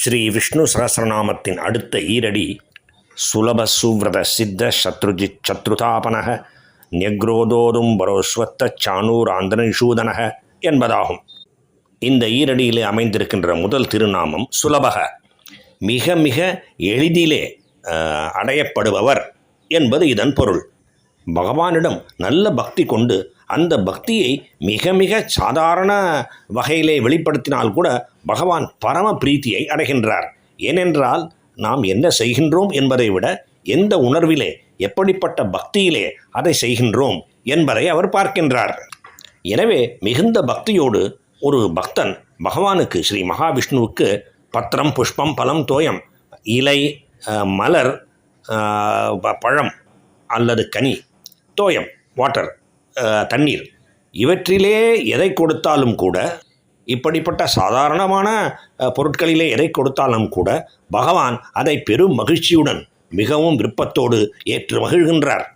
ஸ்ரீ விஷ்ணு சகஸ்ரநாமத்தின் அடுத்த ஈரடி சுலப சுவ்ரத சித்த சத்ருஜித் சத்ருதாபனக நியக்ரோதோதும் பரோஸ்வத்த சானூராந்தனிஷூதனக என்பதாகும். இந்த ஈரடியிலே அமைந்திருக்கின்ற முதல் திருநாமம் சுலபக, மிக மிக எளிதிலே அடையப்படுபவர் என்பது இதன் பொருள். பகவானிடம் நல்ல பக்தி கொண்டு அந்த பக்தியை மிக மிக சாதாரண வகையிலே வெளிப்படுத்தினால் கூட பகவான் பரம பிரீத்தியை அடைகின்றார். ஏனென்றால் நாம் என்ன செய்கின்றோம் என்பதை விட எந்த உணர்விலே எப்படிப்பட்ட பக்தியிலே அதை செய்கின்றோம் என்பதை அவர் பார்க்கின்றார். எனவே மிகுந்த பக்தியோடு ஒரு பக்தன் பகவானுக்கு, ஸ்ரீ மகாவிஷ்ணுவுக்கு பத்திரம் புஷ்பம் பலம் தோயம், இலை மலர் பழம் அல்லது கனி, தோயம் வாட்டர் தண்ணீர், இவற்றிலே எதை கொடுத்தாலும் கூட, இப்படிப்பட்ட சாதாரணமான பொருட்களிலே எதை கொடுத்தாலும் கூட பகவான் அதை பெரும் மகிழ்ச்சியுடன் மிகவும் விருப்பத்தோடு ஏற்று மகிழ்கின்றார்.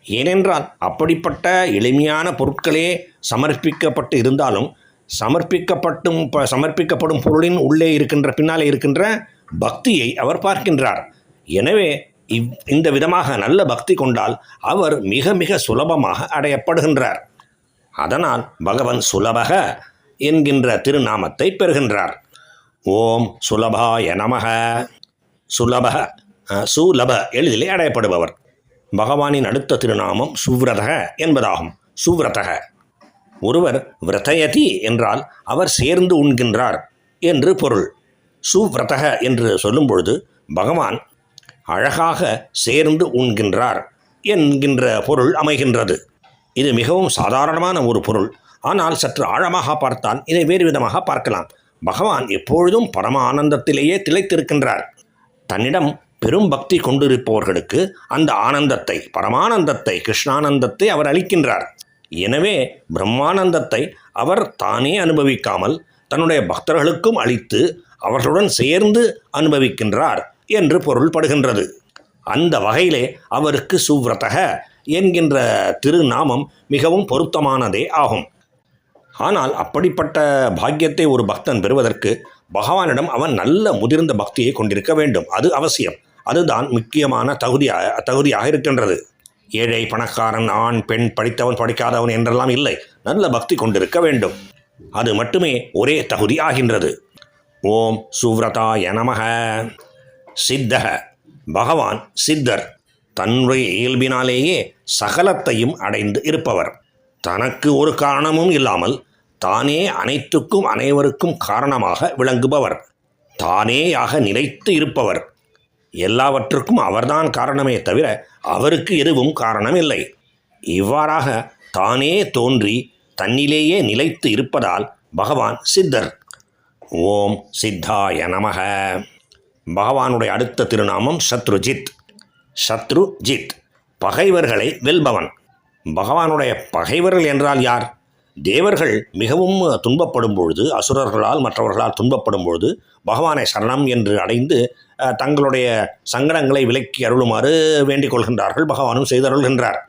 ஏனென்றால் அப்படிப்பட்ட எளிமையான பொருட்களே சமர்ப்பிக்கப்பட்டு இருந்தாலும் சமர்ப்பிக்கப்படும் பொருளின் உள்ளே இருக்கின்ற, பின்னாலே இருக்கின்ற பக்தியை அவர் பார்க்கின்றார். எனவே இந்த விதமாக நல்ல பக்தி கொண்டால் அவர் மிக மிக சுலபமாக அடையப்படுகின்றார். அதனால் பகவன் சுலபக என்கின்ற திருநாமத்தை பெறுகின்றார். ஓம் சுலபாய நமக. சுலபக, சுலப எளிதிலே அடையப்படுபவர். பகவானின் அடுத்த திருநாமம் சுவ்ரதக என்பதாகும். சுவ்ரதக, ஒருவர் விரதயதி என்றால் அவர் சேர்ந்து உண்கின்றார் என்று பொருள். சுவ்ரதக என்று சொல்லும் பொழுது பகவான் அழகாக சேர்ந்து உண்கின்றார் என்கின்ற பொருள் அமைகின்றது. இது மிகவும் சாதாரணமான ஒரு பொருள். ஆனால் சற்று ஆழமாக பார்த்தால் இதை வேறு விதமாக பார்க்கலாம். பகவான் எப்பொழுதும் பரம ஆனந்தத்திலேயே திளைத்திருக்கின்றார். தன்னிடம் பெரும் பக்தி கொண்டிருப்பவர்களுக்கு அந்த ஆனந்தத்தை, பரமானந்தத்தை, கிருஷ்ணானந்தத்தை அவர் அளிக்கின்றார். எனவே பிரம்மானந்தத்தை அவர் தானே அனுபவிக்காமல் தன்னுடைய பக்தர்களுக்கும் அளித்து அவர்களுடன் சேர்ந்து அனுபவிக்கின்றார் என்று பொருள்படுகின்றது. அந்த வகையிலே அவருக்கு சுவ்ரதக என்கின்ற திருநாமம் மிகவும் பொருத்தமானதே ஆகும். ஆனால் அப்படிப்பட்ட பாக்கியத்தை ஒரு பக்தன் பெறுவதற்கு பகவானிடம் அவன் நல்ல முதிர்ந்த பக்தியை கொண்டிருக்க வேண்டும். அது அவசியம். அதுதான் முக்கியமான தகுதியாக இருக்கின்றது. ஏழை பணக்காரன், ஆண் பெண், படித்தவன் படிக்காதவன் என்றெல்லாம் இல்லை. நல்ல பக்தி கொண்டிருக்க வேண்டும். அது மட்டுமே ஒரே தகுதி ஆகின்றது. ஓம் சுவ்ரதாய நமக. சித்தக, பகவான் சித்தர். தன்னுடைய இயல்பினாலேயே சகலத்தையும் அடைந்து இருப்பவர். தனக்கு ஒரு காரணமும் இல்லாமல் தானே அனைத்துக்கும் அனைவருக்கும் காரணமாக விளங்குபவர். தானேயாக நிலைத்து இருப்பவர். எல்லாவற்றுக்கும் அவர்தான் காரணமே தவிர அவருக்கு எதுவும் காரணமில்லை. இவ்வாறாக தானே தோன்றி தன்னிலேயே நிலைத்து இருப்பதால் பகவான் சித்தர். ஓம் சித்தாய நமக. பகவானுடைய அடுத்த திருநாமம் சத்ருஜித். சத்ருஜித், பகைவர்களை வெல்பவன். பகவானுடைய பகைவர்கள் என்றால் யார்? தேவர்கள் மிகவும் துன்பப்படும் பொழுது, அசுரர்களால் மற்றவர்களால் துன்பப்படும் பொழுது பகவானை சரணம் என்று அடைந்து தங்களுடைய சங்கடங்களை விலக்கி அருளுமாறு வேண்டிக் கொள்கின்றார்கள். பகவானும் செய்தருள்கின்றார்.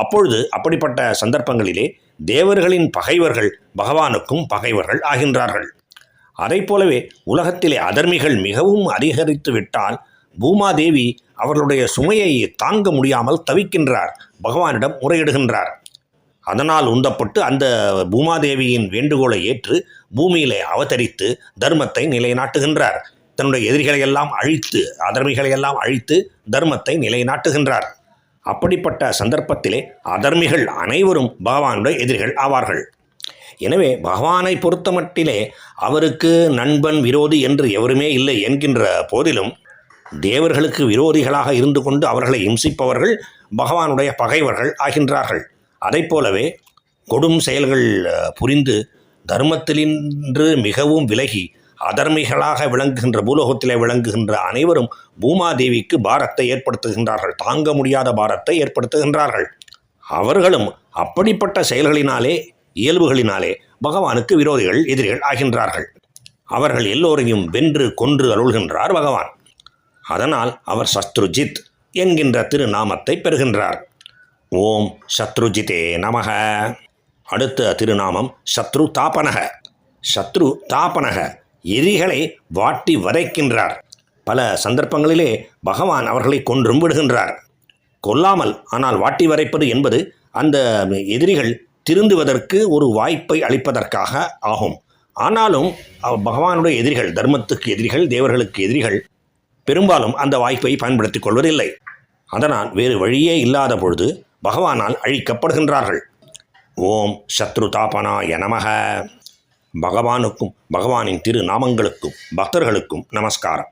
அப்பொழுது அப்படிப்பட்ட சந்தர்ப்பங்களிலே தேவர்களின் பகைவர்கள் பகவானுக்கும் பகைவர்கள் ஆகின்றார்கள். அதை போலவே உலகத்திலே அதர்மிகள் மிகவும் அதிகரித்து விட்டால் பூமாதேவி அவர்களுடைய சுமையை தாங்க முடியாமல் தவிக்கின்றார். பகவானிடம் முறையிடுகின்றார். அதனால் உந்தப்பட்டு அந்த பூமாதேவியின் வேண்டுகோளை ஏற்று பூமியிலே அவதரித்து தர்மத்தை நிலைநாட்டுகின்றார். தன்னுடைய எதிரிகளையெல்லாம் அழித்து, அதர்மிகளையெல்லாம் அழித்து தர்மத்தை நிலைநாட்டுகின்றார். அப்படிப்பட்ட சந்தர்ப்பத்திலே அதர்மிகள் அனைவரும் பகவானுடைய எதிரிகள் ஆவார்கள். எனவே பகவானை பொறுத்தமட்டிலே அவருக்கு நண்பன் விரோதி என்று எவருமே இல்லை என்கின்ற போதிலும் தேவர்களுக்கு விரோதிகளாக இருந்து கொண்டு அவர்களை இம்சிப்பவர்கள் பகவானுடைய பகைவர்கள் ஆகின்றார்கள். அதை போலவே கொடும் செயல்கள் புரிந்து தர்மத்திலின்று மிகவும் விலகி அதர்மிகளாக விளங்குகின்ற, பூலோகத்திலே விளங்குகின்ற அனைவரும் பூமாதேவிக்கு பாரத்தை ஏற்படுத்துகின்றார்கள். தாங்க முடியாத பாரத்தை ஏற்படுத்துகின்றார்கள். அவர்களும் அப்படிப்பட்ட செயல்களினாலே, இயல்புகளினாலே பகவானுக்கு விரோதிகள், எதிரிகள் ஆகின்றார்கள். அவர்கள் எல்லோரையும் வென்று கொன்று அருள்கின்றார் பகவான். அதனால் அவர் சத்ருஜித் என்கின்ற திருநாமத்தை பெறுகின்றார். ஓம் சத்ருஜிதே நமக. அடுத்த திருநாமம் சத்ரு தாபனக. சத்ரு தாபனக, எதிரிகளை வாட்டி வதைக்கின்றார். பல சந்தர்ப்பங்களிலே பகவான் அவர்களை கொன்றும் விடுகின்றார். கொல்லாமல் ஆனால் வாட்டி வதைப்பது என்பது அந்த எதிரிகள் திருந்துவதற்கு ஒரு வாய்ப்பை அளிப்பதற்காக ஆகும். ஆனாலும் பகவானுடைய எதிரிகள், தர்மத்துக்கு எதிரிகள், தேவர்களுக்கு எதிரிகள் பெரும்பாலும் அந்த வாய்ப்பை பயன்படுத்திக் கொள்வதில்லை. அதனால் வேறு வழியே இல்லாத பொழுது பகவானால் அழிக்கப்படுகின்றார்கள். ஓம் சத்ருதாபனாய நமக. பகவானுக்கும் பகவானின் திரு நாமங்களுக்கும் பக்தர்களுக்கும் நமஸ்காரம்.